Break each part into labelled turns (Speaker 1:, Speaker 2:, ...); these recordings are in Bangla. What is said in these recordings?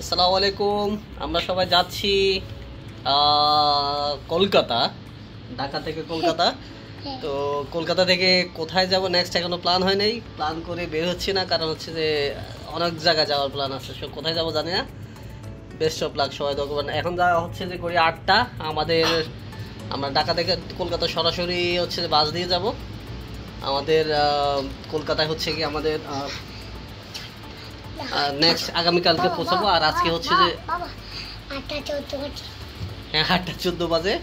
Speaker 1: আসসালামু আলাইকুম। আমরা সবাই যাচ্ছি কলকাতা, ঢাকা থেকে কলকাতা। তো কলকাতা থেকে কোথায় যাব নেক্সট এখনো প্ল্যান হয় নাই, প্ল্যান করে বের হচ্ছি না, কারণ হচ্ছে যে অনেক জায়গায় যাওয়ার প্ল্যান আছে। সো কোথায় যাব জানি না। বেস্ট অফ লাক, সবাই দোকান। এখন যা হচ্ছে যে করি 8টা আমাদের, আমরা ঢাকা থেকে কলকাতা সরাসরি হচ্ছে যে বাস দিয়ে যাব। আমাদের কলকাতায় হচ্ছে কি আমাদের নেক্সট আগামীকালকে পৌঁছাবো। আর আজকে হচ্ছে যে হ্যাঁ 8টা 14 বাজে।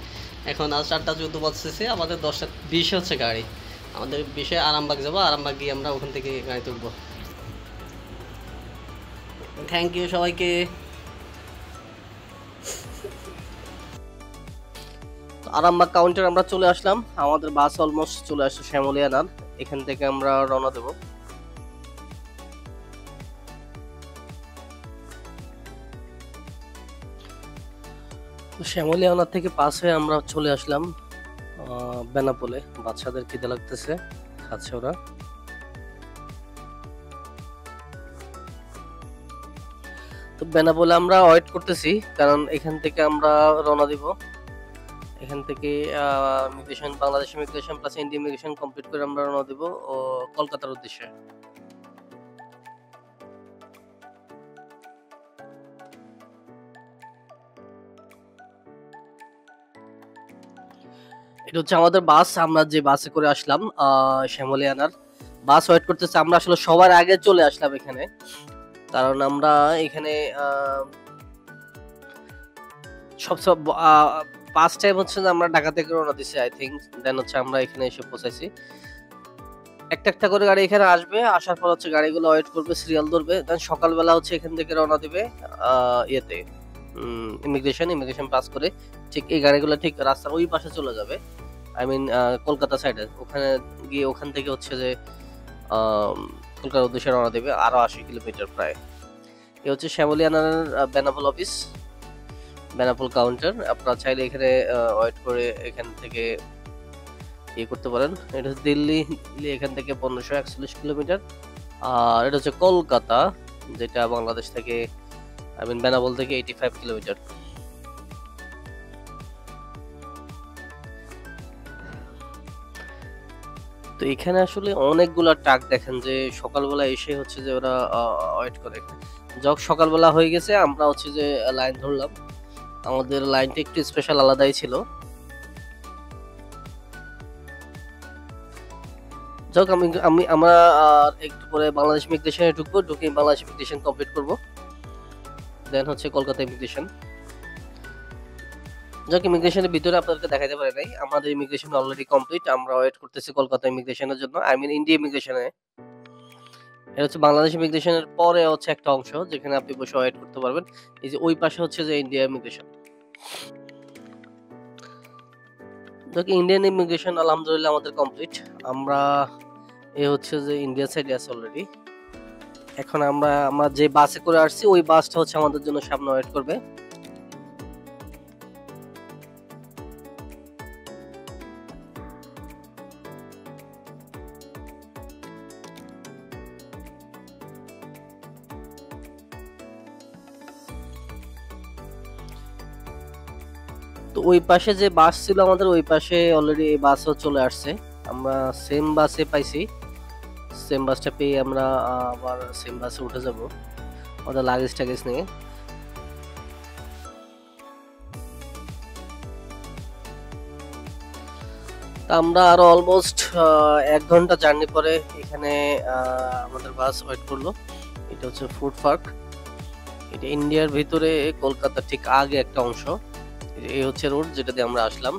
Speaker 1: এখন আজ 8টা 14 বাজতেছে, আমাদের 10টা 20 হচ্ছে গাড়ি। আমাদের 20-এ আরামবাগ যাবো, আরামবাগ গিয়ে আমরা ওখান থেকে গাড়ি তুলবো। থ্যাংক ইউ সবাইকে। আরামবাগ কাউন্টার আমরা চলে আসলাম, আমাদের বাস অলমোস্ট চলে আসছে শ্যামলিয়ানার। এখান থেকে আমরা রওনা দেবো। শ্যামলিয়ানা থেকে পাস হয়ে আমরা চলে আসলাম বেনাপোলে। বাচ্চাদের খিদে লাগতেছে, খাচ্ছে ওরা। তো বেনাপোলে আমরা ওয়েট করতেছি, কারণ এখান থেকে আমরা রওনা দিব। এখান থেকে immigration, Bangladesh immigration plus India immigration complete করে আমরা রওনা দিব কলকাতার উদ্দেশ্যে। এটা হচ্ছে আমাদের বাস, আমরা যে বাসে করে আসলাম শ্যামলিয়ানার। বাস ওয়েট করতেছে, আমরা আসলে সবার আগে চলে আসলাম এখানে, কারণ আমরা এখানে সব ফার্স্ট টাইম হচ্ছে যে আমরা ঢাকা থেকে রওনা দিছি আই থিঙ্ক। দেন হচ্ছে আমরা এখানে এসে পৌঁছাইছি। একটা একটা করে গাড়ি এখানে আসবে, আসার পর হচ্ছে গাড়িগুলো ওয়েট করবে, সিরিয়াল ধরবে। দেন সকালবেলা হচ্ছে এখান থেকে রওনা দিবে ইয়েতে ইমিগ্রেশন পাস করে। ঠিক এই গাড়িগুলো ঠিক রাস্তার ওই পাশে চলে যাবে, আই মিন কলকাতা সাইডে। ওখানে গিয়ে ওখান থেকে হচ্ছে যে কলকাতার উদ্দেশ্যে রওনা দেবে, আরো 80 কিলোমিটার প্রায়। এই হচ্ছে শ্যামলিয়ানার বেনাপোল অফিস, বেনাপোল কাউন্টার। আপনারা চাইলে এখানে ওয়েট করে এখান থেকে ইয়ে করতে পারেন। এটা হচ্ছে দিল্লি, এখান থেকে 1541 কিলোমিটার। আর এটা হচ্ছে কলকাতা, যেটা বাংলাদেশ থেকে আই মিন বেনাপোল থেকে 85 কিলোমিটার। তো এখানে আসলে অনেকগুলা ট্রাক দেখেন যে সকালবেলা এসে হচ্ছে যে ওরা ওয়েট করে। যখন সকালবেলা হয়ে গেছে আমরা হচ্ছে যে লাইন ধরলাম। আমাদের লাইনটা একটু স্পেশাল, আলাদাই ছিল। যাক আমরা একটু পরে বাংলাদেশ ইমিগ্রেশনে ঢুকবো, ঢুকে বাংলাদেশ ইমিগ্রেশন কমপ্লিট করব। দেন হচ্ছে কলকাতা ইমিগ্রেশন। যাক ইমিগ্রেশনের ভিতরে আপনাদেরকে দেখাতে পারি নাই, আমাদের ইমিগ্রেশন অলরেডি কমপ্লিট। আমরা ওয়েট করতেছি কলকাতা ইমিগ্রেশনের জন্য, আই মিন ইন্ডিয়া ইমিগ্রেশনে। এটা হচ্ছে বাংলাদেশ ইমিগ্রেশনের পরে হচ্ছে একটা অংশ যেখানে আপনি বসে ওয়েট করতে পারবেন। এই যে ওই পাশে হচ্ছে যে ইন্ডিয়া ইমিগ্রেশন। যাক ইন্ডিয়ান ইমিগ্রেশন আলহামদুলিল্লাহ আমাদের কমপ্লিট। আমরা হচ্ছে যে ইন্ডিয়া সাইডে আছে অলরেডি। এখন আমরা যে বাসে করে আসছি ওই বাসটা হচ্ছে আমাদের জন্য সামনে ওয়েট করবে। তো ওই পাশে যে বাস ছিল আমাদের, ওই পাশে অলরেডি এই বাসও চলে আসছে। আমরা সেম বাসে পাইছি, সেম বাসটা পেয়ে আমরা আবার সেম বাসে উঠে যাব আমাদের লাগেজ টাগেজ নিয়ে। আমরা আরো অলমোস্ট 1 ঘন্টা জার্নি পরে এখানে আমাদের বাস ওয়েট করলো। এটা হচ্ছে ফুড পার্ক, এটা ইন্ডিয়ার ভিতরে কলকাতা ঠিক আগে একটা অংশ। এই হচ্ছে রোড যেটা দিয়ে আমরা আসলাম।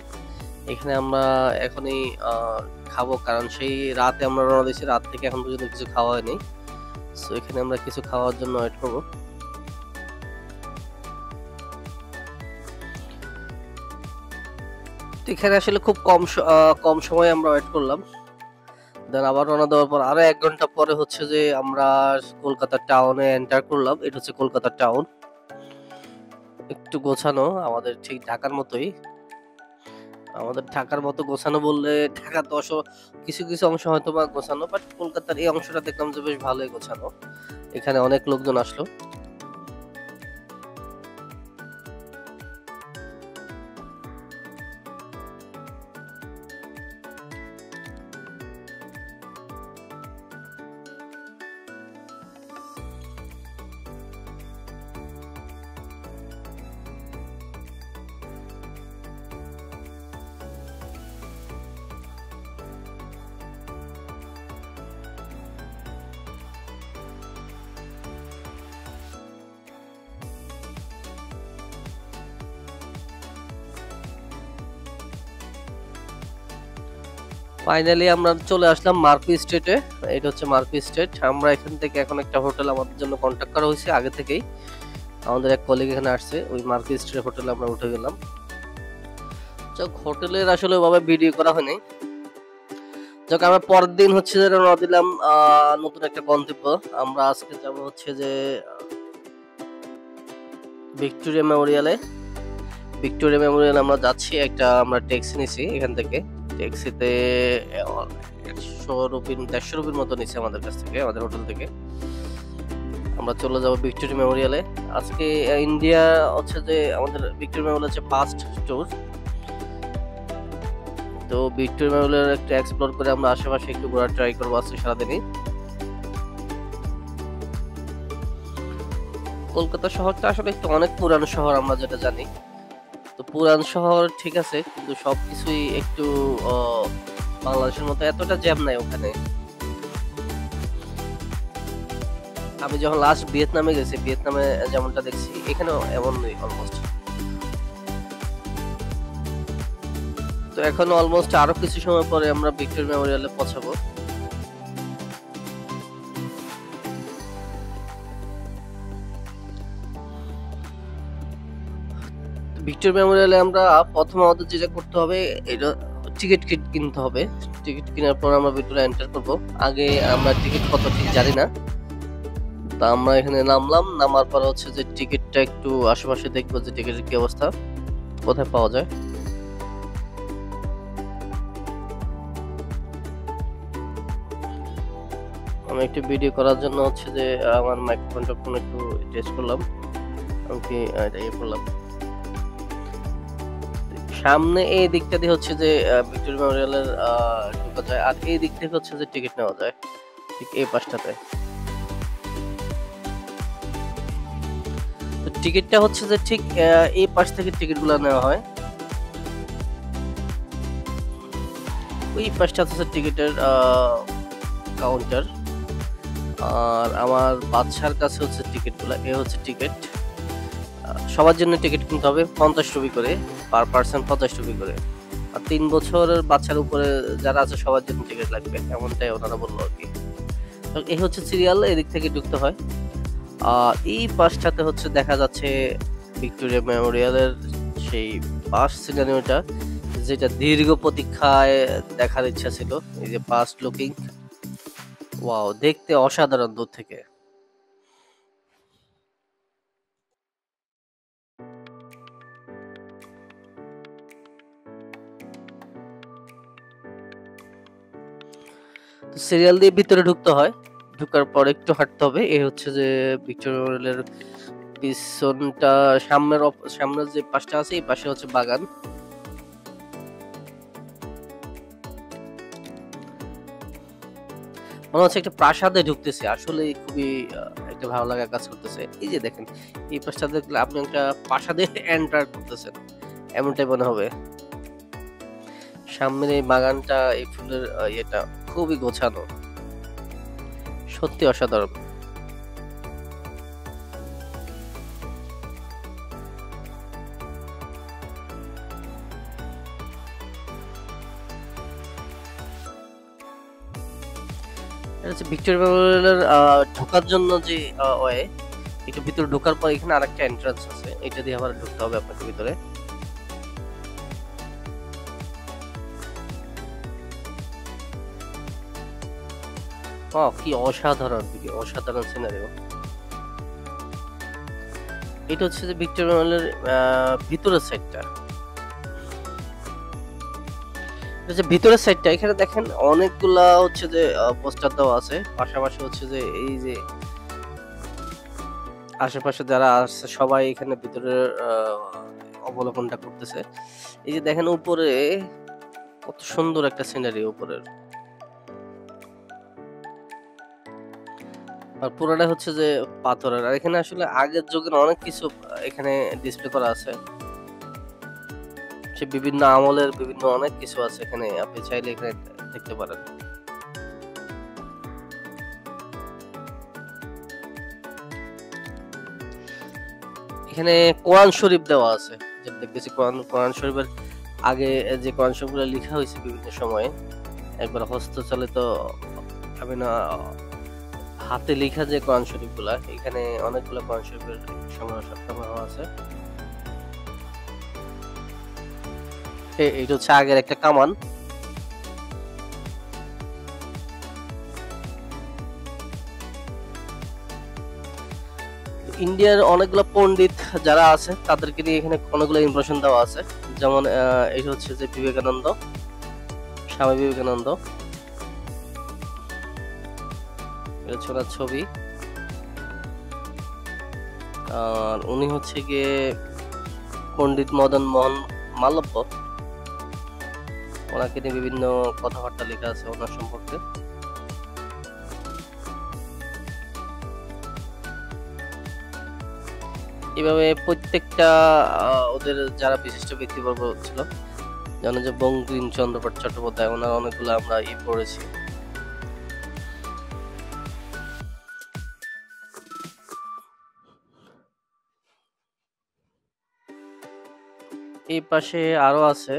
Speaker 1: এখানে আমরা এখনই খাবো, কারণ সেই রাতে আমরা রওনা দিয়েছি, রাত থেকে এখন পর্যন্ত কিছু খাওয়া হয়নি। সো এখানে আমরা কিছু খাওয়ার জন্য ওয়েট করবো। এখানে আসলে খুব কম সময় আমরা ওয়েট করলাম। দেন আবার রওনা দেওয়ার পর আরো 1 ঘন্টা পরে হচ্ছে যে আমরা কলকাতা টাউনে এন্টার করলাম। এটা হচ্ছে কলকাতা টাউন, একটু গোছানো, আমাদের ঠিক ঢাকার মতোই। আমাদের ঢাকার মতো গোছানো বললে ঢাকা তো কিছু কিছু অংশ হয়তো বা গোছানো, বাট কলকাতার এই অংশটা দেখলাম যে বেশ ভালোই গোছানো। এখানে অনেক লোকজন আসলো। ফাইনালি আমরা চলে আসলাম মার্কু স্ট্রিটে। এটা হচ্ছে মার্কু স্ট্রিট। আমরা এখান থেকে এখন একটা হোটেল আমাদের জন্য কন্ট্যাক্ট করা হয়েছে আগে থেকেই। আমাদের এক কলিগ এখানে আসছে, ওই মার্কু স্ট্রিটের হোটেলে আমরা উঠে গেলাম। যাক, হোটেলের আসলে ওভাবে ভিডিও করা হয়নি। যাক, আমরা পরের দিন হচ্ছে যে রওনা দিলাম নতুন একটা গন্তব্য। আমরা আজকে যাব হচ্ছে যে ভিক্টোরিয়া মেমোরিয়ালে। ভিক্টোরিয়া মেমোরিয়াল আমরা যাচ্ছি, আমরা ট্যাক্সি নিছি এখান থেকে। ট্যাক্সিতে 100 রুপির মতো নিচ্ছে আমাদের কাছ থেকে, আমাদের হোটেল থেকে। আমরা চলে যাব ভিক্টোরিয়া মেমোরিয়ালে। আজকে ইন্ডিয়া হচ্ছে যে আমাদের ভিক্টোরিয়া মেমোরিয়াল হচ্ছে ফার্স্ট ট্যুর। তো ভিক্টোরিয়া মেমোরিয়াল একটু এক্সপ্লোর করে আমরা আশেপাশে একটু ঘোরা ট্রাই করবো আজকে সারাদিনই। কলকাতা শহরটা আসলে একটু অনেক পুরানো শহর, আমরা যেটা জানি। তো পুরান শহর ঠিক আছে, কিন্তু সবকিছুই একটু বাংলাদেশের মতো এতটা জ্যাম নাই ওখানে। আমি যখন লাস্ট ভিয়েতনামে গেছি, ভিয়েতনামে যেমনটা দেখছি এখানেও এমনই অলমোস্ট। তো এখন অলমোস্ট আরো কিছু সময় পরে আমরা ভিক্টোরিয়া মেমোরিয়ালে পৌঁছাবো। ভিক্টোরিয়া মেমোরিয়ালে আমরা প্রথমে আমাদের যেটা করতে হবে, এটা টিকিট কিনতে হবে। টিকিট কেনার পর আমরা ভিতরে এন্টার করব। আগে আমরা টিকিট কত ঠিক জানি না, তা আমরা এখানে নামলাম। নামার পর হচ্ছে যে টিকিটটা একটু আশেপাশে দেখবো যে টিকিটের কি অবস্থা, কোথায় পাওয়া যায়। আমি একটু ভিডিও করার জন্য হচ্ছে যে আমার মাইক্রোফোনটা একটু টেস্ট করলাম, আমি কি ইয়ে করলাম। সামনে এই দিকটা দিয়ে হচ্ছে যে ভিক্টোরিয়া মেমোরিয়ালের ঢোকা যায়, আর এই দিক থেকে হচ্ছে যে টিকিট নেওয়া যায় ঠিক এই পাশটাতে। তো টিকিটটা হচ্ছে যে ঠিক এই পাশ থেকে টিকিটগুলো নেওয়া হয়। ওই পাশটা হচ্ছে টিকিটের কাউন্টার, আর আমার বাচ্চার কাছে হচ্ছে টিকিটগুলো। এ হচ্ছে টিকিট। সবার জন্য টিকিট কিনতে হবে 50 রুপি করে, পার পার্সন 50 রুপি করে। আর 3 বছরের বাচ্চার উপরে যারা আছে সবার জন্য টিকিট লাগবে, এমনটাই ওনারা বললো আর কি। তো এই হচ্ছে সিরিয়াল, এদিক থেকে ঢুকতে হয়। আর এই পাশটাতে হচ্ছে দেখা যাচ্ছে ভিক্টোরিয়া মেমোরিয়ালের সেই পাস্ট সিনারিওটা, যেটা দীর্ঘ প্রতীক্ষায় দেখার ইচ্ছা ছিল। এই যে পাস্ট লুকিং, ওয়াও, দেখতে অসাধারণ দূর থেকে। তো সিরিয়াল দিয়ে ভিতরে ঢুকতে হয়, ঢুকার পর একটু হাঁটতে হবে। এই হচ্ছে যে ভিক্টোরিয়া মেমোরিয়ালের পিছনটা, সামনের যে পাশটা আছে এই পাশে হচ্ছে বাগান। মনে হচ্ছে একটা প্রাসাদে ঢুকতেছে, আসলে খুবই একটা ভালো লাগা কাজ করতেছে। এই যে দেখেন, এই পাশটা দেখলে আপনি একটা প্রাসাদে এন্টার করতেছেন, এমনটাই মনে হবে। সামনের এই বাগানটা, এই ফুলের ইয়েটা খুবই গোছানো, সত্যি অসাধারণ। এটা হচ্ছে ভিক্টোরিয়া মেমোরিয়ালের ঢোকার জন্য যে ওয়ে, একটু ভিতরে ঢোকার পর এখানে আরেকটা এন্ট্রান্স আছে, এটা দিয়ে আবার ঢুকতে হবে আপনাকে ভিতরে। কি অসাধারণ ভিডিও, অসাধারণ সিনারিও। এটা হচ্ছে যে ভিক্টোরিয়া মেমোরিয়ালের ভিতরের সাইডটা। ভিতরের সাইডটা এখানে দেখেন অনেকগুলা হচ্ছে যে পোস্টার দেওয়া আছে, পাশাপাশি হচ্ছে যে এই যে আশেপাশে যারা আছে সবাই এখানে ভিতরে অবলোকনটা করতেছে। এই যে দেখেন উপরে কত সুন্দর একটা সিনারি উপরের, আর পুরোটা হচ্ছে যে পাথরের। আর এখানে আসলে আগের যুগের অনেক কিছু এখানে ডিসপ্লে করা আছে, সে বিভিন্ন আমলের বিভিন্ন অনেক কিছু আছে এখানে, আপনি চাইলে এখানে দেখতে পারেন। এখানে কোরআন শরীফ দেওয়া আছে, যেটা দেখতেছি কোরআন শরীফের আগে যে কোরআন শরীফগুলো লেখা হয়েছে বিভিন্ন সময়ে, একবার হস্তচালিত আমি না হাতে লেখা যে কোরআন শরীফ গুলা, এখানে অনেকগুলো কোরআন শরীফের সংগ্রহ আছে। এইটা হচ্ছে আগের একটা কামান। ইন্ডিয়ার অনেকগুলো পণ্ডিত যারা আছে তাদেরকে নিয়ে এখানে অনেকগুলো ইনফরমেশন দেওয়া আছে। যেমন এটা হচ্ছে যে বিবেকানন্দ, স্বামী বিবেকানন্দ, এটা হচ্ছে ওনার ছবি। আর উনি হচ্ছে গিয়ে পণ্ডিত মদন মোহন মালব্য, ওনাকে নিয়ে বিভিন্ন কথাবার্তা লেখা আছে ওনার সম্পর্কে। এভাবে প্রত্যেকটা ওদের যারা বিশিষ্ট ব্যক্তিবর্গ ছিল, যেমন যে বঙ্কিমচন্দ্র চট্টোপাধ্যায়, ওনার অনেকগুলো আমরা পড়েছি। এই পাশে আরো আছে।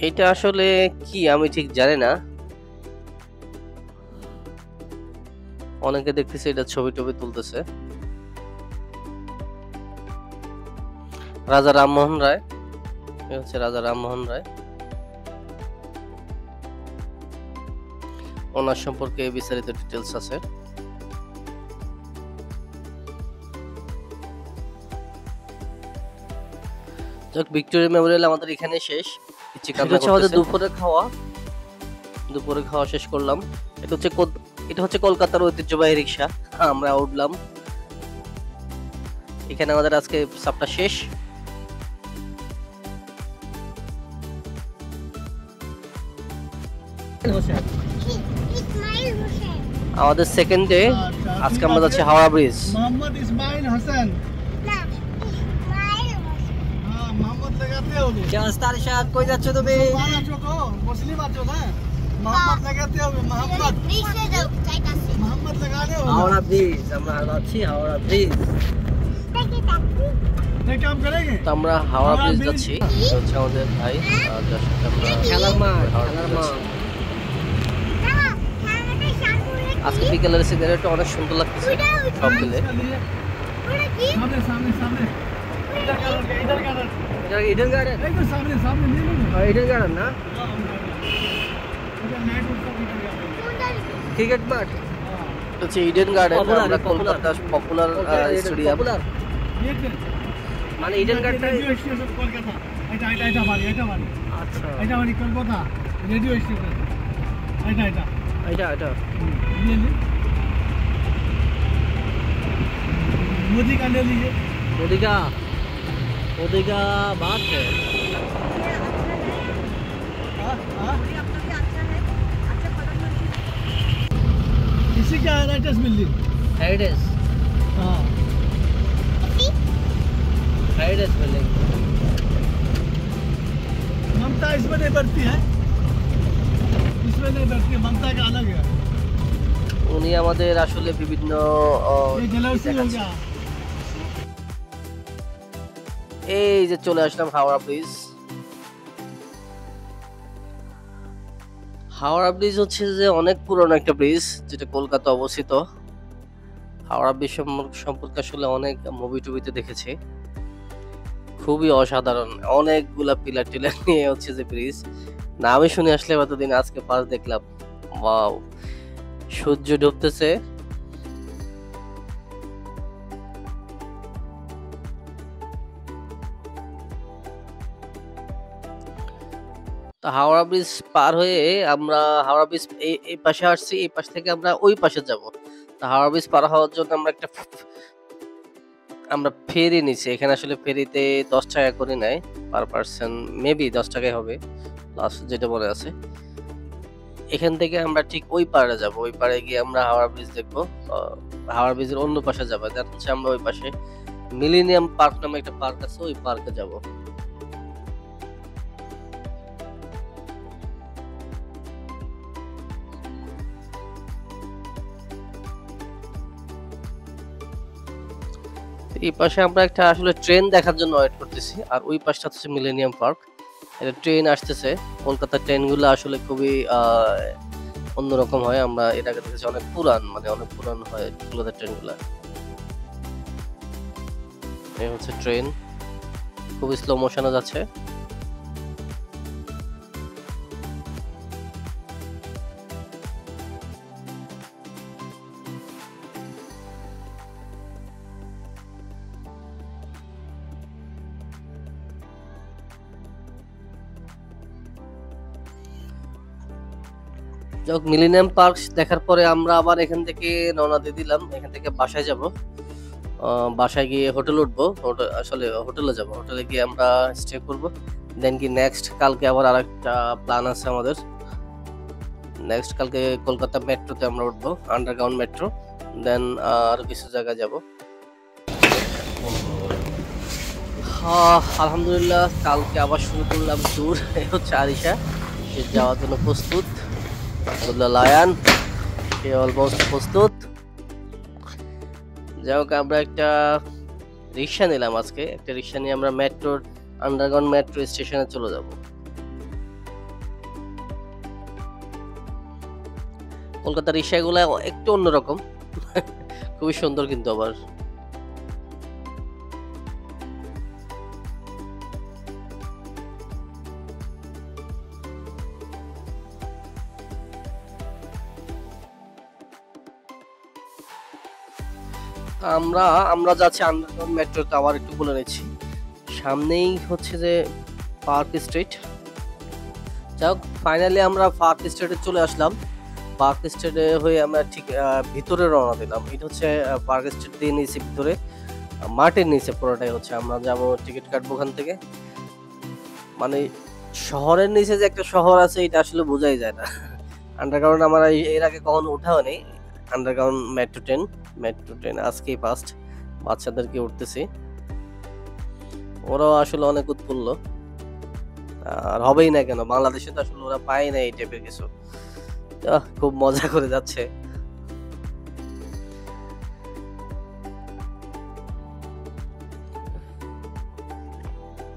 Speaker 1: এটা আসলে কি আমি ঠিক জানি না, অনেকে দেখতেছে এটা ছবি টবি তুলতেছে। রাজা রামমোহন রায়, এটা হচ্ছে রাজা রামমোহন রায়, ওনার সম্পর্কে বিস্তারিত ডিটেলস আছে। ভিক্টোরিয়া মেমোরিয়াল আমাদের এখানে শেষ। আমাদের দুপুরে খাওয়া শেষ করলাম। এটা হচ্ছে কলকাতার ঐতিহ্যবাহী রিক্সা, আমরা উঠলাম। এখানে আমাদের আজকে সবটা শেষ। আমাদের সেকেন্ড ডে, আজকে আমরা যাচ্ছি হাওড়া ব্রিজ।
Speaker 2: মোহাম্মদ ইসমাইল হাসান, মোহাম্মদ লাগাতে হবে।
Speaker 1: ওস্তাদ শাহ কই যাচ্ছ তুমি?
Speaker 2: মুসলিম আছো না, মোহাম্মদ লাগাতে হবে। মোহাম্মদ ব্রিজে যাও, চাইতাছি মোহাম্মদ লাগাতে হবে।
Speaker 1: হাওড়া ব্রিজ, আমরা যাচ্ছি হাওড়া ব্রিজ।
Speaker 2: এই কাম করেগে
Speaker 1: তো আমরা হাওড়া ব্রিজ যাচ্ছি। এটা হচ্ছে আমাদের ভাই, যার সাথে আমরা খেলার মাঠ। আজকে বিকেলের সিনারিটা অনেক সুন্দর লাগতেছে সব মিলে।
Speaker 2: সামনে সামনে সামনে
Speaker 1: ইডেন গার্ডেন,
Speaker 2: এই তো সামনে সামনে নিয়ে লো।
Speaker 1: ইডেন গার্ডেন না,
Speaker 2: এটা নাইট উৎসব
Speaker 1: ক্রিকেট মাঠ। এটা হচ্ছে ইডেন গার্ডেন, আমরা কলকাতার পপুলার স্টেডিয়াম। মানে Eden garden
Speaker 2: radio station Kolkata. এটা বাড়ি, এটা বাড়ি।
Speaker 1: আচ্ছা,
Speaker 2: এটা বাড়ি কলকাতা রেডিও স্টেশন। এটা ये ले, मोदी का ले लीजिए।
Speaker 1: मोदी का बात है।
Speaker 2: इसी क्या हेरिटेज बिल्डिंग,
Speaker 1: हेरिटेज,
Speaker 2: हाँ
Speaker 1: हेरिटेज बिल्डिंग।
Speaker 2: ममता इसमें नहीं बढ़ती है, इसमें नहीं बढ़ती है, ममता का अलग है।
Speaker 1: উনি আমাদের আসলে বিভিন্ন এই যে চলে আসলাম হাওড়া ব্রিজ। হাওড়া ব্রিজ হচ্ছে যে অনেক পুরনো একটা ব্রিজ, যেটা কলকাতা অবস্থিত। হাওড়া ব্রিজ সম্পর্কে আসলে অনেক মুভি টুবিতে দেখেছি, খুবই অসাধারণ। অনেকগুলা পিলার টিলার নিয়ে হচ্ছে যে ব্রিজ, না আমি শুনে আসলে এতদিন, আজকে ফার্স্ট দেখলাম। ওয়াও, সূর্য ডুবতেছে। তো হাওড়া ব্রিজ পার হয়ে আমরা হাওড়া ব্রিজ এই পাশে আসছি, এই পাশ থেকে আমরা ওই পাশে যাব। তো হাওড়া ব্রিজ পার হওয়ার জন্য আমরা ফেরি নিছি। এখানে আসলে ফেরিতে 10 টাকা করে নেয় পার পার্সন, মেবি 10 টাকাই হবে লাস্ট যেটা মনে আছে। এখান থেকে আমরা ঠিক ওই পাড়ে যাব, ওই পাড়ে গিয়ে আমরা হাওড়া ব্রিজ দেখবো। হাওড়া ব্রিজের অন্য পাশে যাবো, দেন হচ্ছে আমরা ওই পাশে মিলেনিয়াম পার্ক নামে একটা পার্ক আছে, ওই পার্কে যাব। এই পাশে আমরা একটা আসলে ট্রেন দেখার জন্য ওয়েট করতেছি, আর ওই পাশটা হচ্ছে মিলেনিয়াম পার্ক। এটা ট্রেন আসতেছে। কলকাতার ট্রেনগুলো আসলে খুবই অন্যরকম হয়। আমরা এর আগে দেখেছি অনেক পুরান, মানে অনেক পুরান হয় কলকাতার ট্রেনগুলো। এই হচ্ছে ট্রেন, খুবই স্লো মোশনে যাচ্ছে। যাক, মিলেনিয়াম পার্ক দেখার পরে আমরা আবার এখান থেকে রওনা দিয়ে দিলাম। এখান থেকে বাসায় যাব। বাসায় গিয়ে হোটেল উঠবো, আসলে হোটেলে যাব। হোটেলে গিয়ে আমরা স্টে করব। দেন কি নেক্সট কালকে আবার আরেকটা প্ল্যান আছে আমাদের। নেক্সট কালকে কলকাতা মেট্রোতে আমরা উঠবো, আন্ডারগ্রাউন্ড মেট্রো। দেন আরো কিছু জায়গায় যাব। আলহামদুলিল্লাহ, কালকে আবার শুরু করলাম ট্যুর। এই হচ্ছে আরিশা, সে যাওয়ার জন্য প্রস্তুত। আব্দুল্লাহ লায়ান, সে অলমোস্ট প্রস্তুত। যাই হোক, আমরা একটা রিক্সা নিলাম আজকে। একটা রিক্সা নিয়ে আমরা মেট্রোর আন্ডারগ্রাউন্ড মেট্রো স্টেশনে চলে যাব। কলকাতার রিক্সাগুলো একটু অন্যরকম, খুবই সুন্দর কিন্তু আবার। আমরা আমরা যাচ্ছি আন্ডারগ্রাউন্ড মেট্রোতে। আবার একটু বলে নিচ্ছি, সামনেই হচ্ছে যে পার্ক স্ট্রিট। যাক, ফাইনালি আমরা পার্ক স্ট্রিটে চলে আসলাম। পার্ক স্ট্রিটে হয়ে আমরা ঠিক ভিতরে রওনা দিলাম। এটা হচ্ছে পার্ক স্ট্রিট দিয়ে নিচে ভিতরে, মাঠের নিচে পুরোটাই হচ্ছে। আমরা যাব, টিকিট কাটবো ওখান থেকে। মানে শহরের নিচে যে একটা শহর আছে এটা আসলে বোঝাই যায় না। আন্ডারগ্রাউন্ড আমরা এর আগে কখনো উঠাও নেই। আন্ডারগ্রাউন্ড মেট্রো ট্রেন আজকেই ফার্স্ট। বাচ্চাদেরকে উঠতেছি, ওরাও আসলে অনেক উৎফুল্ল। আর হবেই না কেন, বাংলাদেশে তো আসলে ওরা পায় না এই টাইপের কিছু। খুব মজা করে যাচ্ছে।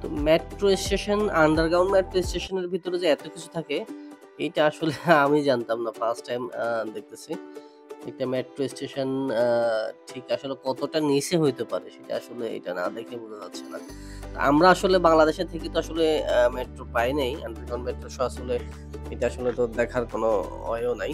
Speaker 1: তো মেট্রো স্টেশন, আন্ডারগ্রাউন্ড মেট্রো স্টেশনের ভিতরে যে এত কিছু থাকে, এটা আসলে আমি জানতাম না, ফার্স্ট টাইম দেখতেছি। একটা মেট্রো স্টেশন ঠিক আসলে কতটা নিচে হইতে পারে সেটা আসলে এটা না দেখে বোঝা যাচ্ছে না। আমরা আসলে বাংলাদেশে থেকে তো আসলে মেট্রো পাই নাই, আন্ডারগ্রাউন্ড মেট্রো আসলে এটা আসলে তো দেখার কোনো ওয়েও নাই।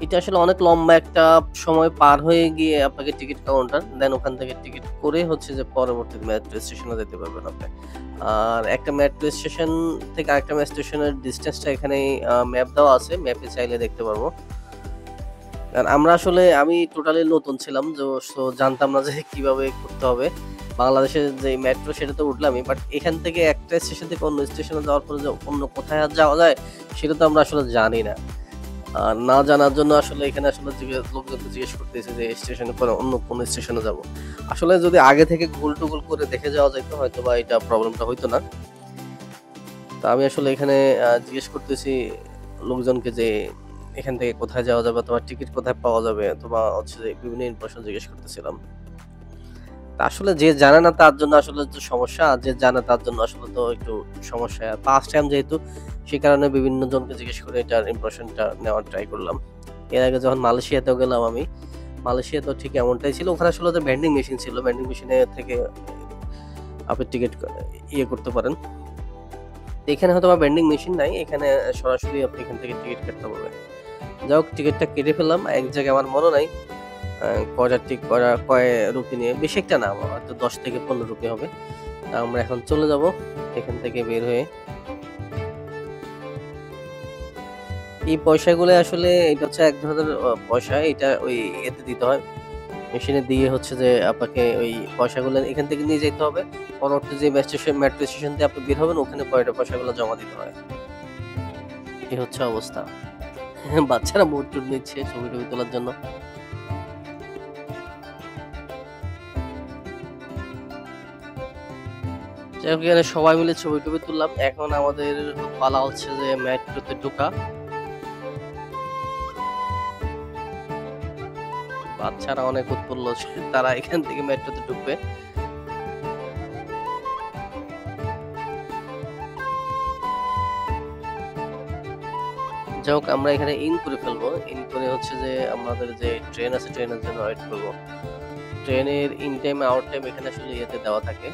Speaker 1: এটা আসলে অনেক লম্বা একটা সময় পার হয়ে গিয়ে আপনাকে টিকিট কাউন্টার, দেন ওখান থেকে টিকিট করে হচ্ছে যে পরবর্তী মেট্রো স্টেশনে যেতে পারবেন আপনি। আর একটা মেট্রো স্টেশন থেকে আরেকটা মেট্রো স্টেশনের ডিসটেন্সটা এখানে ম্যাপ দেওয়া আছে, ম্যাপে চাইলে দেখতে পারবো। কারণ আমি টোটালি নতুন ছিলাম, সো জানতাম না যে কিভাবে করতে হবে। বাংলাদেশের যে মেট্রো সেটা তো উঠলামই, বাট এখান থেকে একটা স্টেশন থেকে অন্য স্টেশনে যাওয়ার পরে যে অন্য কোথায় আর যাওয়া যায় সেটা তো আমরা আসলে জানি না। আর না জানার জন্য আসলে এখানে আসলে লোকজনকে জিজ্ঞেস করতেছে যে স্টেশনের পরে অন্য কোন স্টেশনে যাব। আসলে যদি আগে থেকে গুগল টুগল করে দেখে যাওয়া যেত হয়তো বা এটা প্রবলেমটা হইতো না। তো আমি আসলে এখানে জিজ্ঞেস করতেছি লোকজনকে যে এখান থেকে কোথায় যাওয়া যাবে, অথবা টিকিট কোথায় পাওয়া যাবে, অথবা হচ্ছে যে বিভিন্ন ইনফরমেশন জিজ্ঞেস করতেছিলাম। আসলে যে জানে না তার জন্য আসলে তো সমস্যা, আর যে জানে তার জন্য আসলে তো একটু সমস্যা। ফার্স্ট টাইম যেহেতু, সেই কারণে বিভিন্ন জনকে জিজ্ঞেস করে এটার ইমপ্রেশনটা নেওয়ার ট্রাই করলাম। এর আগে যখন মালয়েশিয়াতেও গেলাম আমি, মালয়েশিয়াতেও ঠিক এমনটাই ছিল। ওখানে আসলে তো ভেন্ডিং মেশিন ছিল, ভেন্ডিং মেশিনে থেকে আপনি টিকিট করতে পারেন। এখানে হয়তো ভেন্ডিং মেশিন নাই, এখানে সরাসরি আপনি এখান থেকে টিকিট কাটতে পারবেন। যাই হোক, টিকিটটা কেটে ফেললাম। এক জায়গায় আমার মনে নাই কয় রুপি নিয়ে, বেশি একটা না, হয়তো 10 থেকে 15 রুপি হবে। আমরা এখন চলে যাব এখান থেকে বের হয়ে। এই পয়সাগুলো আসলে এটা হচ্ছে এক ধরনের পয়সা, এটা ওই এতে দিতে হয়, মেশিনে দিয়ে হচ্ছে যে আপনাকে ওই পয়সাগুলো এখান থেকে নিয়ে যেতে হবে। পরবর্তী যে মেট্রো স্টেশন দিয়ে আপনি বের হবেন ওখানে পয়সাগুলো জমা দিতে হয়। এই হচ্ছে অবস্থা। বাচ্চারা মুড টুড নিচ্ছে ছবি টবি তোলার জন্য। যাই হোক, এখানে সবাই মিলে ছবি টবি তুললাম। এখন আমাদের পালা হচ্ছে যে মেট্রোতে ঢোকা। বাচ্চারা অনেক উৎফুল্ল, তারা এখান থেকে মেট্রোতে ঢুকবে। যাই হোক, আমরা এখানে ইন করে ফেলবো। ইন করে হচ্ছে যে আমাদের যে ট্রেন আছে, ট্রেনের জন্য ওয়েট করবো। ট্রেনের ইন টাইম আউট টাইম এখানে আসলে ইয়েতে দেওয়া থাকে।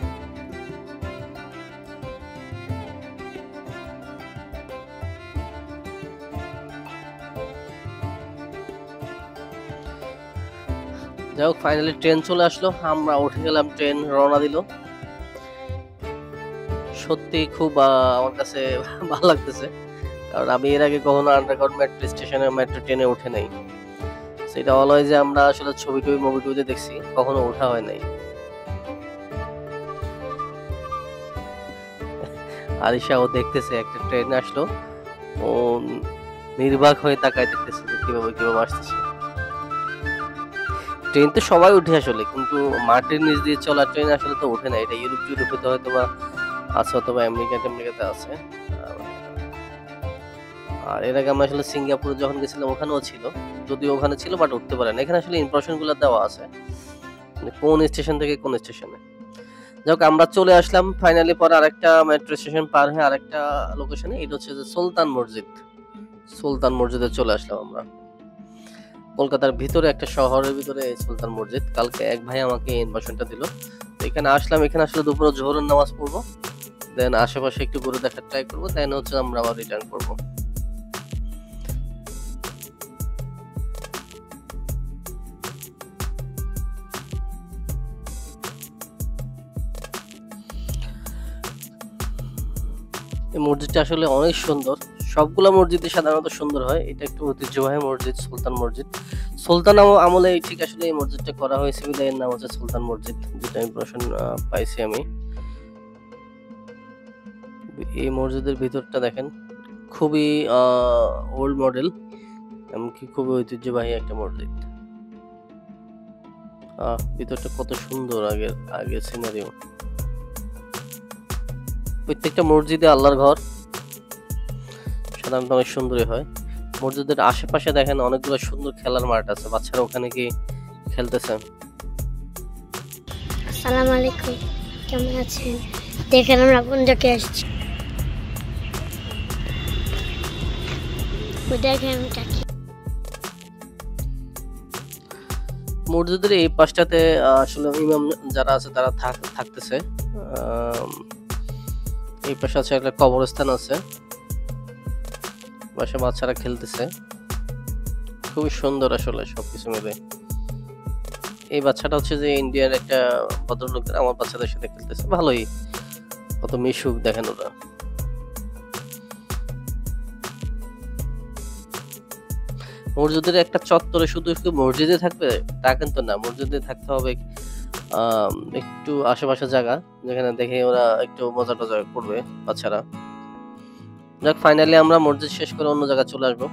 Speaker 1: যাই হোক, ফাইনালি ট্রেন চলে আসলো, আমরা উঠে গেলাম, ট্রেন রওনা দিল। সত্যি খুব আমার কাছে ভালো লাগতেছে, কারণ আমি এর আগে কখনো আন্ডারগ্রাউন্ড মেট্রো স্টেশনে মেট্রো ট্রেনে উঠে নাই। সেটা অলওয়েজ যে আমরা আসলে ছবি টবি মুভি টুবিতে দেখছি, কখনো ওঠা হয় নাই। আলিশা ও দেখতেছে একটা ট্রেন আসলো, ও নির্বাক হয়ে তাকায় দেখতেছে যে কিভাবে কিভাবে আসতেছে। ট্রেন তো সবাই উঠে আসলে, কিন্তু মাটির নিচ দিয়ে চলা ট্রেন আসলে তো উঠে না। এটা ইউরোপে তো হয়তো বা আছে, অথবা আমেরিকাতে আছে। আর এর আগে আমরা আসলে সিঙ্গাপুরে যখন গেছিলাম ওখানেও ছিল, যদিও ওখানে ছিল বাট উঠতে পারে না। এখানে আসলে ইনফরমেশন গুলো দেওয়া আছে কোন স্টেশন থেকে কোন স্টেশনে। যাক, আমরা চলে আসলাম ফাইনালি। পরে আরেকটা মেট্রো স্টেশন পার হয়ে আরেকটা লোকেশনে, এটা হচ্ছে যে সুলতান মসজিদ। সুলতান মসজিদে চলে আসলাম আমরা। কলকাতার ভিতরে একটা শহরের ভিতরে সুলতান মসজিদ। কালকে এক ভাই আমাকে ইনফরমেশনটা দিল। এখানে আসলাম, এখানে আসলে দুপুরে জোহরের নামাজ পড়বো, দেন আশেপাশে একটু ঘুরে দেখার ট্রাই করবো, দেন হচ্ছে আমরা আবার রিটার্ন করবো। এই মসজিদটা আসলে অনেক সুন্দর। সবগুলা মসজিদই সাধারণত সুন্দর হয়, এটা একটু ঐতিহ্যবাহী মসজিদ, সুলতান মসজিদ। সুলতান আমলে ঠিক আসলে এই মসজিদটা করা হয়েছে, বিদায় এর নাম হচ্ছে সুলতান মসজিদ, যেটা ইনফরমেশন পাইছি আমি। এই মসজিদের ভিতরটা দেখেন, খুবই ওল্ড মডেল, এমনকি খুবই ঐতিহ্যবাহী একটা মসজিদ। ভিতরটা কত সুন্দর, আগের সিনারিও। প্রত্যেকটা মসজিদে আল্লাহর ঘর সাধারণত অনেক সুন্দরই হয়। মসজিদের আশেপাশে দেখেন অনেকগুলো সুন্দর খেলার মাঠ আছে, বাচ্চারা ওখানে কি খেলতেছে।
Speaker 3: আসসালামু আলাইকুম, কেমন আছেন? দেখেন আমরা কোন জায়গায় আসছি। দেখেন
Speaker 1: মসজিদের এই পাশটাতে আসলে ইমাম যারা আছে তারা থাকতেছে। এই পাশে আছে একটা কবরস্থান আছে, পাশে বাচ্চারা খেলতেছে, খুবই সুন্দর আসলে সবকিছু মিলে। এই বাচ্চাটা হচ্ছে যে ইন্ডিয়ার একটা ভদ্রলোকের, আমার বাচ্চাদের সাথে খেলতেছে, ভালোই, কত মিশুক দেখেন ওরা। মসজিদের একটা চত্বরে শুধু মসজিদে থাকবে তা কিন্তু না, মসজিদে থাকতে হবে একটু আশেপাশে জায়গা, যেখানে দেখে ওরা একটু মজা টজা করবে বাচ্চারা। যাক, ফাইনালি আমরা মসজিদ শেষ করে অন্য জায়গায় চলে আসবো।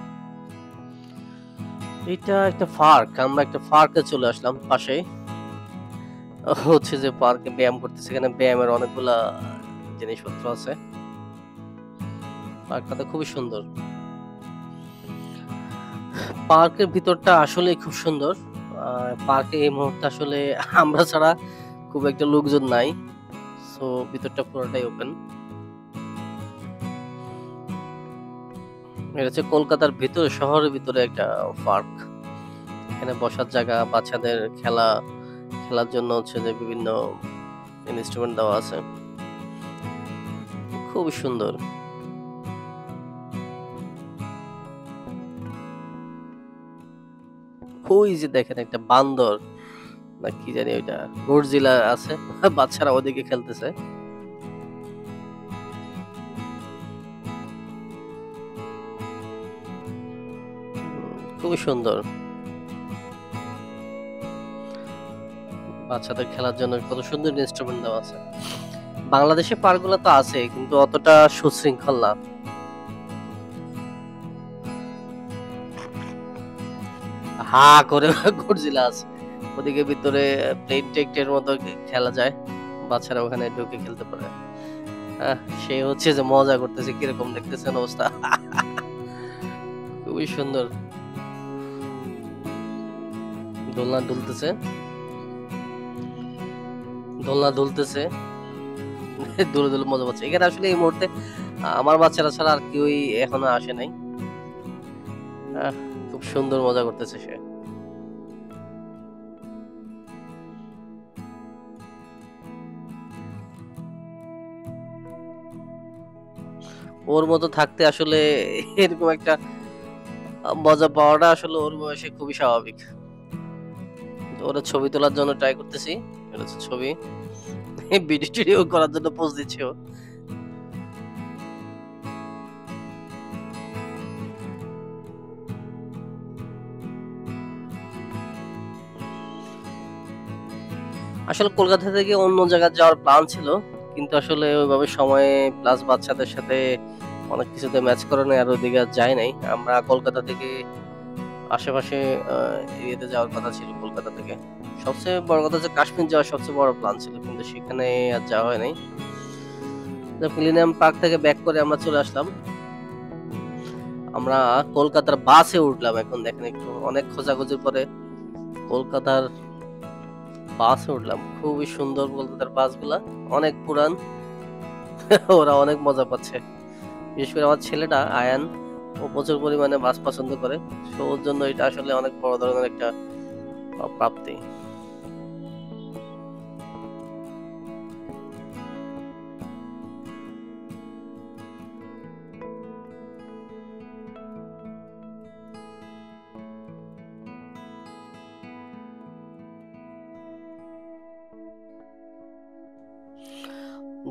Speaker 1: এটা একটা পার্ক, আমরা একটা পার্কে চলে আসলাম। পাশে হচ্ছে যে পার্কে ব্যায়াম করতেছে, এখানে ব্যায়ামের অনেকগুলা জিনিসপত্র আছে। পার্কটা তো খুবই সুন্দর। পার্কের ভিতরটা আসলে খুব সুন্দর। পার্কে এই মুহূর্তে আসলে আমরা ছাড়া খুব একটা লোকজন নাই, সো ভিতরটা পুরোটাই ওপেন। এটা হচ্ছে কলকাতার ভিতরে, শহরের ভিতরে একটা পার্ক। এখানে বসার জায়গা, বাচ্চাদের খেলার জন্য হচ্ছে যে বিভিন্ন ইনস্ট্রুমেন্ট দেওয়া আছে, খুবই সুন্দর। ওই যে দেখেন একটা বান্দর না কি জানি ওইটা গডজিলা আছে, বাচ্চারা ওদিকে খেলতেছে। খুবই সুন্দর, বাচ্চাদের খেলার জন্য কত সুন্দর ইনস্ট্রুমেন্ট দেওয়া আছে। বাংলাদেশে পার্কগুলো তো আছে, কিন্তু অতটা সুশৃঙ্খল না। হা করে গডজিলা আছে, ওদিকে ভিতরে প্লেন টেক্টের মতো খেলা যায়, বাচ্চারা ওখানে ঢুকে খেলতে পারে। সে হচ্ছে যে মজা করতেছে, কিরকম দেখতেছেন অবস্থা। খুবই সুন্দর। দোলনা দুলতেছে, দোলনা দুলতেছে, দুলে দুলে মজা পাচ্ছে। এখানে আসলে এই মুহূর্তে আমার বাচ্চারা ছাড়া আর কেউই এখনো আসে নাই। খুব সুন্দর মজা করতেছে সে। ওর মতো থাকতে আসলে এরকম একটা মজা পাওয়াটা আসলে ওর বয়সে খুবই স্বাভাবিক। ওরা ছবি তোলার জন্য ট্রাই করতেছি, এটা হচ্ছে ছবি, ভিডিও টিডিও করার জন্য পোজ দিচ্ছে ও। আসলে কলকাতা থেকে অন্য জায়গায় যাওয়ার প্ল্যান ছিল, কিন্তু আসলে ওইভাবে সময় প্লাস বাচ্চাদের সাথে অনেক কিছুতে ম্যাচ করে নাই, আর ওইদিকে আর যাই নাই। আমরা কলকাতা থেকে আশেপাশে এরিয়াতে যাওয়ার কথা ছিল। কলকাতা থেকে সবচেয়ে বড় কথা হচ্ছে কাশ্মীর যাওয়ার সবচেয়ে বড় প্ল্যান ছিল, কিন্তু সেখানে আর যাওয়া হয় নাই। মিলেনিয়াম পার্ক থেকে ব্যাক করে আমরা চলে আসলাম। আমরা কলকাতার বাসে উঠলাম। এখন দেখেন একটু অনেক খোঁজাখুঁজির পরে কলকাতার বাসে উঠলাম। খুবই সুন্দর কলকাতার বাসগুলা, অনেক পুরান। ওরা অনেক মজা পাচ্ছে, বিশেষ করে আমার ছেলেটা আয়ান, ও প্রচুর পরিমাণে বাস পছন্দ করে। তো ওর জন্য এটা আসলে অনেক বড় ধরনের একটা প্রাপ্তি।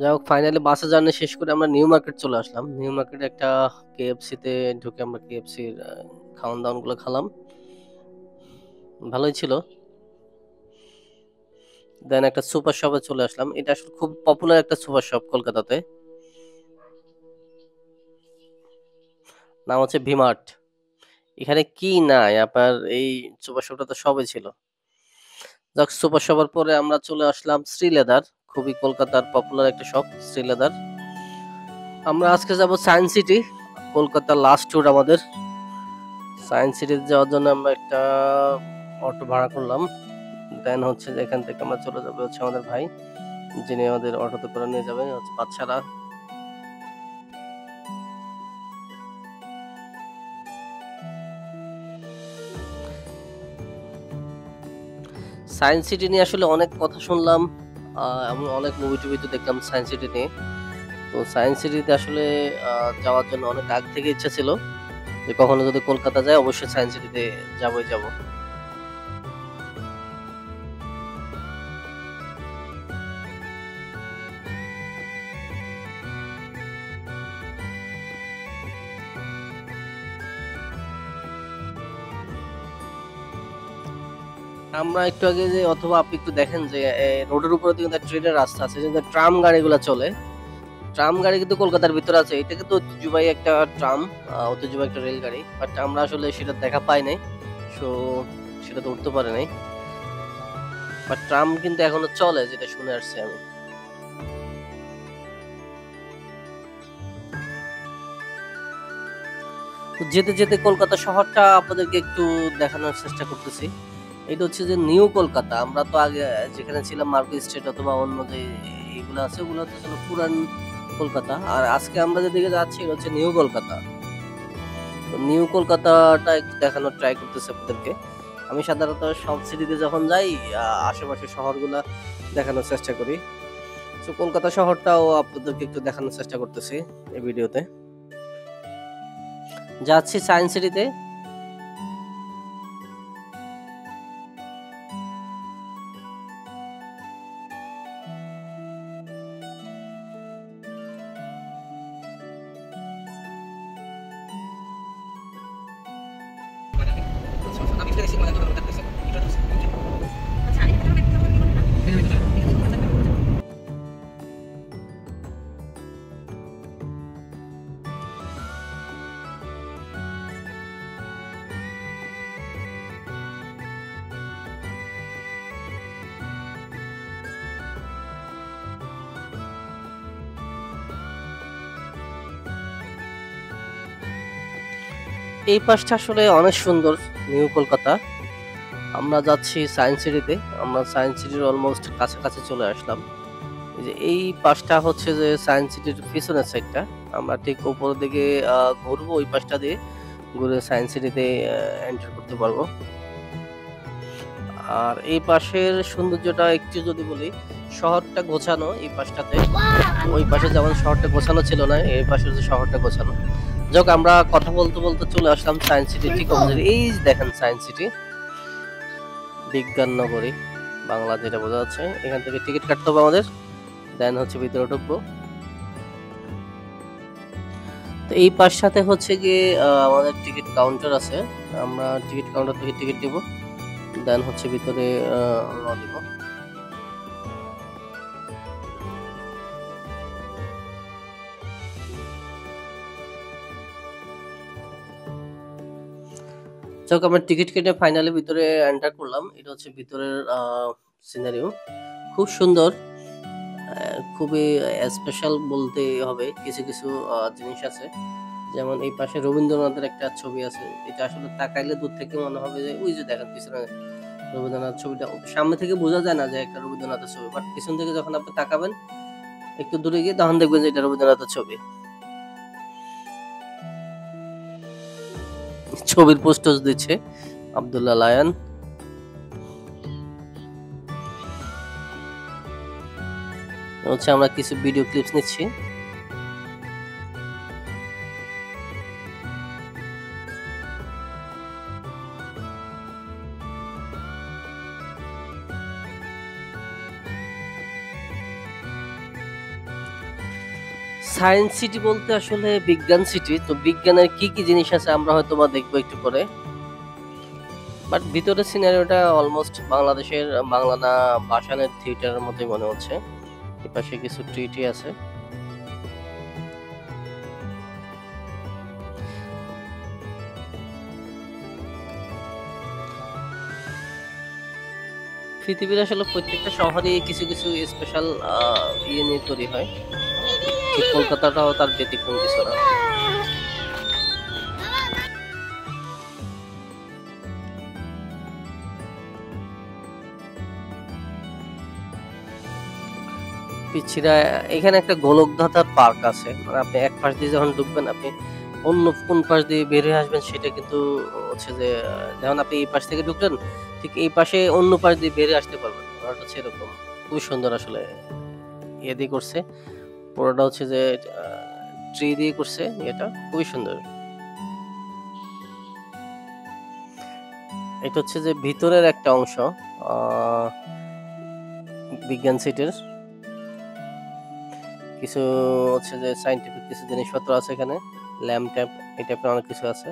Speaker 1: যাই হোক, ফাইনালি বাসে জার্নি শেষ করে আমরা নিউ মার্কেট চলে আসলাম। নিউ মার্কেটে একটা কেএফসি তে ঢুকে আমরা কেএফসির খাওয়ান দাওয়ান গুলো খালাম, ভালোই ছিল। দেন একটা সুপার শপে চলে আসলাম। এটা আসলে খুব পপুলার একটা সুপার শপ কলকাতাতে, নাম হচ্ছে ভিমার্ট। এখানে কি নাই আপনার, এই সুপার শপটা তো সবই ছিল। যাক, সুপার শপের পরে আমরা চলে আসলাম শ্রী লেদার, খুবই কলকাতার পপুলার একটা শপ শ্রী লেদার। আমরা আজকে যাব সায়েন্স সিটি, কলকাতার লাস্ট ট্যুর আমাদের। সায়েন্স সিটি যাওয়ার জন্য আমরা একটা অটো ভাড়া করলাম। দেন হচ্ছে যে এখান থেকে আমরা চলে যাবো হচ্ছে আমাদের ভাই, যিনি আমাদের অটোতে করে নিয়ে যাবেন, হচ্ছে বাচ্চারা। সায়েন্স সিটি নিয়ে আসলে অনেক কথা শুনলাম, আমি অনেক মুভি টুভি তো দেখলাম সায়েন্স সিটি নিয়ে। তো সায়েন্স সিটিতে আসলে যাওয়ার জন্য অনেক আগ থেকে ইচ্ছা ছিল যে কখনো যদি কলকাতা যায় অবশ্যই সায়েন্স সিটিতে যাবই যাব। আমরা একটু আগে যে, অথবা আপনি একটু দেখেন যে রোডের উপরে কিন্তু ট্রেনের রাস্তা আছে, যে ট্রাম গাড়িগুলো চলে। ট্রাম গাড়ি কিন্তু কলকাতার ভিতরে আছে। এটা কিন্তু ঐতিহ্যবাহী একটা ট্রাম, ঐতিহ্যবাহী একটা রেলগাড়ি, বাট আমরা আসলে সেটা দেখা পাই নাই, সো সেটা তো উঠতে পারে নাই। বাট ট্রাম কিন্তু এখনো চলে, যেটা শুনে আসছি আমি। তো যেতে যেতে কলকাতা শহরটা আপনাদেরকে একটু দেখানোর চেষ্টা করতেছি। এটা হচ্ছে যে নিউ কলকাতা। আমরা তো আগে যেখানে ছিলাম মার্কেট স্ট্রিট অথবা অন্য যে এগুলো আছে, ওগুলো হচ্ছে পুরান কলকাতা। আর আজকে আমরা যেদিকে যাচ্ছি এটা হচ্ছে নিউ কলকাতা। তো নিউ কলকাতাটা একটু দেখানোর ট্রাই করতেছি আপনাদেরকে। আমি সাধারণত সব সিটিতে যখন যাই আশেপাশের শহরগুলা দেখানোর চেষ্টা করি। তো কলকাতা শহরটাও আপনাদেরকে একটু দেখানোর চেষ্টা করতেছি এই ভিডিওতে। যাচ্ছি সায়েন্স সিটিতে। এই পাশটা আসলে অনেক সুন্দর, নিউ কলকাতা। আমরা যাচ্ছি সায়েন্স সিটিতে। আমরা সায়েন্স সিটির অলমোস্ট কাছাকাছি চলে আসলাম। এই যে এই পাশটা হচ্ছে যে সায়েন্স সিটির পিছনের সাইডটা। আমরা ঠিক উপরের দিকে ঘুরবো, ওই পাশটা দিয়ে ঘুরে সায়েন্স সিটিতে এন্টার করতে পারবো। আর এই পাশের সৌন্দর্যটা একটু যদি বলি, শহরটা গোছানো এই পাশটাতে। ওই পাশে যেমন শহরটা গোছানো ছিল না, এই পাশে যে শহরটা গোছানো। যাক, আমরা কথা বলতে বলতে চলে আসলাম সায়েন্স সিটি ঠিক অপোজিট। এই যে দেখেন সায়েন্স সিটি, বিজ্ঞান নগরী বাংলা যেটা বোঝা যাচ্ছে। এখান থেকে টিকিট কাটতে হবে আমাদের, দেন হচ্ছে ভিতরে ঢুকবো। তো এই পাশটাতে হচ্ছে গিয়ে আমাদের টিকিট কাউন্টার আছে। আমরা টিকিট কাউন্টার থেকে টিকিট দিব, দেন হচ্ছে ভিতরে রওনা দিব। যাক, আমরা টিকিট কেটে ফাইনালি ভিতরে এন্টার করলাম। এটা হচ্ছে ভিতরের সিনারিও, খুব সুন্দর, খুবই স্পেশাল বলতে হবে। কিছু কিছু জিনিস আছে, যেমন এই পাশে রবীন্দ্রনাথের একটা ছবি আছে। এটা আসলে তাকাইলে দূর থেকে মনে হবে যে ওই যে দেখেন পিছনে রবীন্দ্রনাথ ছবিটা। সামনে থেকে বোঝা যায় না যে একটা রবীন্দ্রনাথের ছবি, বাট পিছন থেকে যখন আপনি তাকাবেন একটু দূরে গিয়ে তখন দেখবেন যে এটা রবীন্দ্রনাথের ছবি। ছবির পোস্টার দিচ্ছে আব্দুল্লাহ লায়ন। হচ্ছে আমরা কিছু ভিডিও ক্লিপস নিচ্ছি। সায়েন্স সিটি বলতে আসলে বিজ্ঞান সিটি। তো বিজ্ঞানের কি কি জিনিস আছে আমরা হয়তো বা দেখবো একটু পরে, বাট ভিতরের সিনারিওটা অলমোস্ট বাংলাদেশের বাংলা না ভাসানের থিয়েটারের মতোই মনে হচ্ছে। এপাশে কিছু ট্রিটি আছে। পৃথিবীর আসলে প্রত্যেকটা শহরে কিছু কিছু স্পেশাল ইয়ে নিয়ে তৈরি হয়, ঠিক কলকাতাটাও তার ব্যতিক্রম কিছু না। পিচ্ছিরা এখানে একটা গোলকধাঁধার পার্ক আছে, মানে আপনি এক পাশ দিয়ে যখন ঢুকবেন আপনি অন্য কোন পাশ দিয়ে বের হয়ে আসবেন সেটা কিন্তু হচ্ছে যে, যখন আপনি এই পাশ থেকে ঢুকলেন ঠিক এই পাশে অন্য পাশ দিয়ে বেরিয়ে আসতে পারবেন। ওটা হচ্ছে এরকম, খুবই সুন্দর আসলে ইয়ে দিয়ে করছে। পুরোটা হচ্ছে যে ট্রি দিয়ে করছে, এটা খুবই সুন্দর। এটা হচ্ছে যে ভিতরের একটা অংশ বিজ্ঞান সিটির। কিছু হচ্ছে যে সায়েন্টিফিক কিছু জিনিসপত্র আছে এখানে, ল্যাম্প ট্যাপ এই টাইপের অনেক কিছু আছে।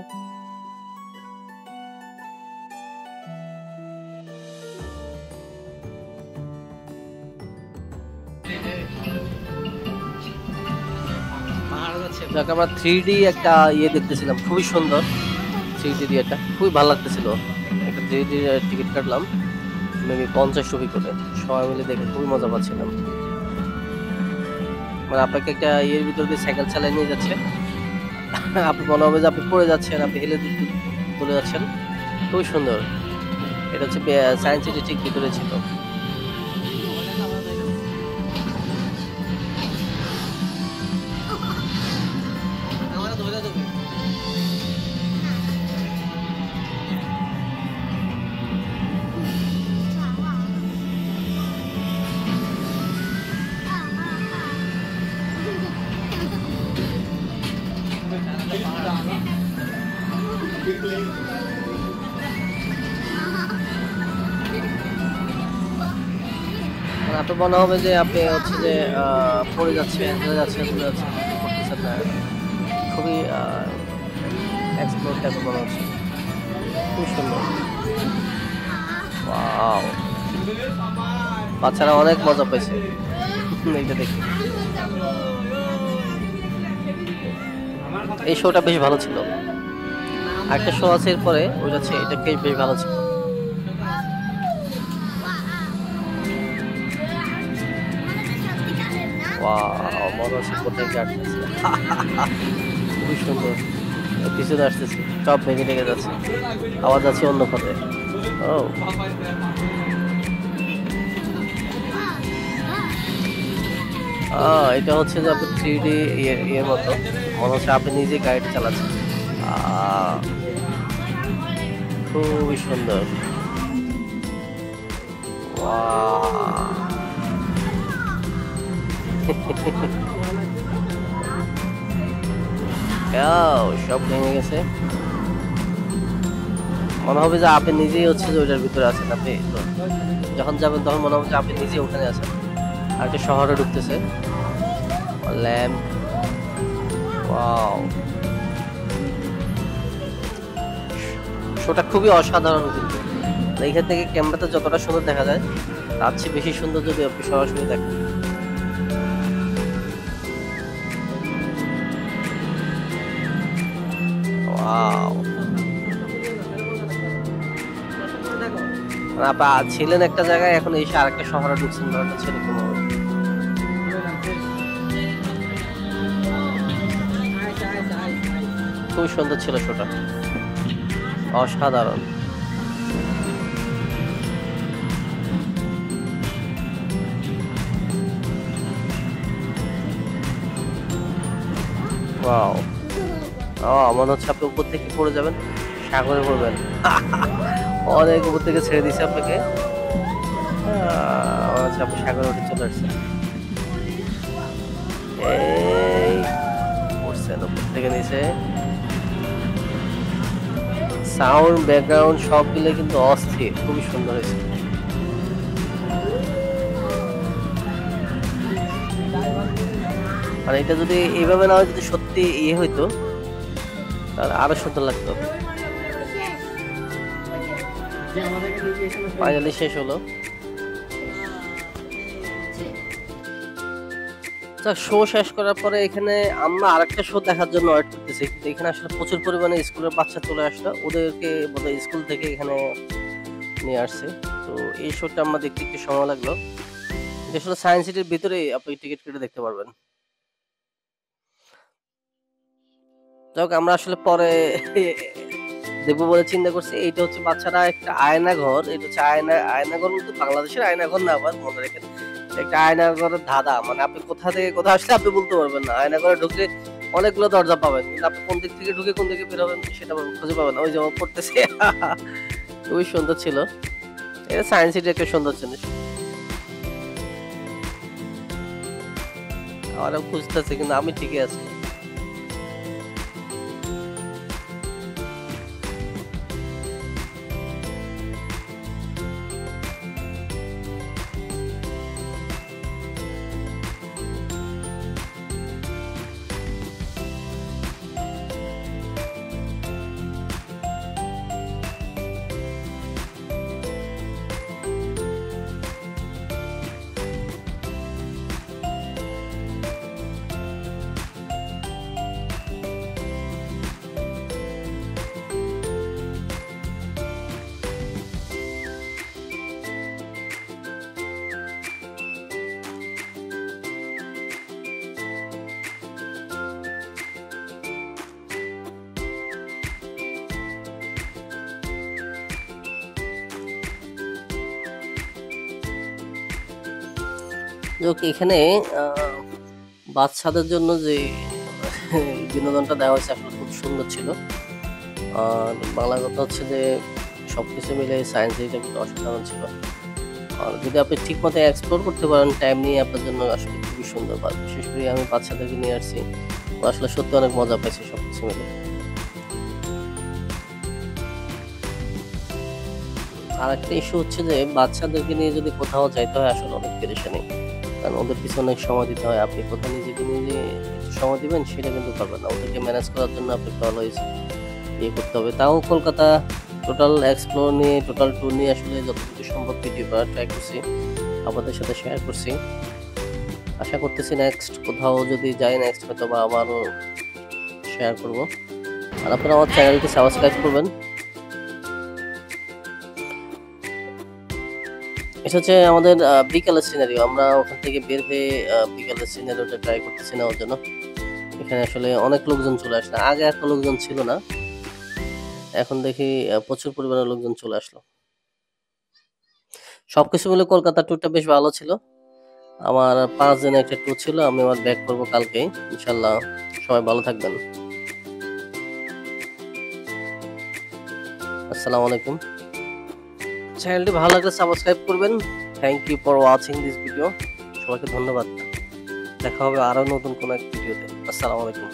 Speaker 1: যাক, আমরা 3D একটা ইয়ে দেখতেছিলাম, খুবই সুন্দর 3D এটা, খুবই ভালো লাগতেছিল। একটা 3D টিকিট কাটলাম, মেবি 50 রুপি করে, সবাই মিলে দেখে খুবই মজা পাচ্ছিলাম। মানে আপনাকে একটা ইয়ের ভিতর দিয়ে সাইকেল চালিয়ে নিয়ে যাচ্ছে, আপনি মনে হবে যে আপনি পড়ে যাচ্ছেন, আপনি হেলে চলে যাচ্ছেন, খুবই সুন্দর। এটা হচ্ছে সায়েন্স সিটি ঠিক ভিতরে ছিল। আপনার মনে হবে যে আপনি হচ্ছে যে পড়ে যাচ্ছেন, চলে যাচ্ছেন, করতেছেন না, খুবই এক্সপ্লোর টাইপের মনে হচ্ছে, খুব সুন্দর। ওয়াও, বাচ্চারা অনেক মজা পাইছে এইটা দেখে। এই শোটা বেশ ভালো ছিল। আরেকটা শো আছে এরপরে, ওইটা হচ্ছে এটা বেশ ভালো ছিল। ওয়াও, মনে হচ্ছে কোথায় কাটতেছে, খুবই সুন্দর। পিছনে আসতেছে, সব ভেঙে লেগে যাচ্ছে, আওয়াজ আছে অন্য পথে। ও এটা হচ্ছে যে আপনি 3D এর মতো মনে হচ্ছে আপনি নিজে গাড়িটা চালাচ্ছেন। খুবই সুন্দর। সব ভেঙে গেছে, মনে হবে যে আপনি নিজেই হচ্ছে যে ওইটার ভিতরে আছেন। আপনি যখন যাবেন তখন মনে হবে যে আপনি নিজেই ওখানে আছেন। আর একটা শহরে ঢুকতেছে ল্যাম্প। ওয়াও, শোটা খুবই অসাধারণ কিন্তু এইখান থেকে ক্যামেরাতে যতটা সুন্দর দেখা যায় তার চেয়ে বেশি সুন্দর যদি আপনি সরাসরি দেখেন। ওয়াও, আপনি ছিলেন একটা জায়গায়, এখন এসে আরেকটা শহরে ঢুকছেন, ব্যাপারটা সেরকম হবে। খুব সুন্দর ছিল শোটা, অসাধারণ। ওয়াও, মনে হচ্ছে আপনি উপর থেকে পড়ে যাবেন, সাগরে পড়বেন। অনেক উপর থেকে ছেড়ে দিছে আপনাকে, মনে হচ্ছে আপনি সাগরে উঠে চলে আসছেন। এই পড়ছেন উপর থেকে নিচে, সাউন্ড ব্যাকগ্রাউন্ড সব মিলে কিন্তু অস্থির, খুবই সুন্দর হয়েছে। মানে এটা যদি এইভাবে না হয়, যদি সত্যি ইয়ে হইতো তাহলে আরো সুন্দর লাগতো। ফাইনালি শেষ হলো। শো শেষ করার পরে এখানে আমরা আরেকটা শো দেখার জন্য ওয়েট করতেছি, কিন্তু এখানে আসলে প্রচুর পরিমাণে স্কুলের বাচ্চা চলে আসলো, ওদেরকে বোধহয় স্কুল থেকে এখানে নিয়ে আসছে। তো এই শোটা আমরা দেখতে একটু সময় লাগলো। এটা আসলে সায়েন্স সিটির ভিতরে আপনি টিকিট কেটে দেখতে পারবেন। যাক, আমরা আসলে পরে দেখবো বলে চিন্তা করছি। এইটা হচ্ছে বাচ্চারা একটা আয়না ঘর, এটা হচ্ছে আয়নাঘর বলতে বাংলাদেশের আয়নাঘর না, আবার মনে রেখেন একটা আয়নাঘরের ধাঁধা। মানে আপনি কোথা থেকে কোথা আসলে আপনি বলতে পারবেন না। আয়নাঘরে ঢুকলে অনেকগুলো দরজা পাবেন, কিন্তু আপনি কোন দিক থেকে ঢুকে কোন দিকে বের হবেন সেটা খুঁজে পাবেন না। ওই যেমন পড়তেছে, খুবই সুন্দর ছিল। এটা সায়েন্স সিটি একটা সুন্দর জিনিস। আমারও খুঁজতেছে, কিন্তু আমি ঠিকই আছি। এখানে বাচ্চাদের জন্য যে বিনোদনটা দেওয়া হয়েছে আসলে খুব সুন্দর ছিল। আর বাংলা কথা হচ্ছে যে সবকিছু মিলে সায়েন্স সিটিটা কিন্তু অসাধারণ ছিল। আর যদি আপনি ঠিক মতো এক্সপ্লোর করতে পারেন টাইম নিয়ে, আপনার জন্য আসলে খুবই সুন্দর। বিশেষ করে আমি বাচ্চাদেরকে নিয়ে আসছি, আসলে সত্যি অনেক মজা পাইছি সবকিছু মিলে। আর একটা ইস্যু হচ্ছে যে বাচ্চাদেরকে নিয়ে যদি কোথাও যাইতে হয় আসলে অনেক পেরেশানি, কারণ ওদের পিছনে অনেক সময় দিতে হয়। আপনি কোথাও নিজেকে নিজে সময় দিবেন সেটা কিন্তু পারবেন না, ওদেরকে ম্যানেজ করার জন্য আপনাকে অলওয়েজ ইয়ে করতে হবে। তাও কলকাতা টোটাল এক্সপ্লোর নিয়ে, টোটাল ট্যুর নিয়ে আসলে যতটুকু সম্ভব ভিডিও করার ট্রাই করছি, আপনাদের সাথে শেয়ার করছি। আশা করতেছি নেক্সট কোথাও যদি যাই, নেক্সট হয়তো বা আবারও শেয়ার করব। আর আপনারা আমার চ্যানেলটি সাবস্ক্রাইব করবেন। এটা হচ্ছে আমাদের বিকালের সিনারিও। আমরা ওখান থেকে বের হয়ে বিকালের সিনারিওটা ট্রাই করতেছি নেওয়ার জন্য। এখানে আসলে অনেক লোকজন চলে আসলো, আগে এত লোকজন ছিল না, এখন দেখি প্রচুর পরিমাণে লোকজন চলে আসলো। সবকিছু মিলে কলকাতা ট্যুরটা বেশ ভালো ছিল। আমার 5 দিনের একটা ট্যুর ছিল। আমি আবার ব্যাক করব কালকেই ইনশাআল্লাহ। সবাই ভালো থাকবেন। আসসালামু আলাইকুম। চ্যানেলটি ভালো লাগলে সাবস্ক্রাইব করবেন। Thank you for watching this video. সবাইকে ধন্যবাদ। দেখা হবে আরো নতুন কোনো এক ভিডিওতে। আসসালামু আলাইকুম।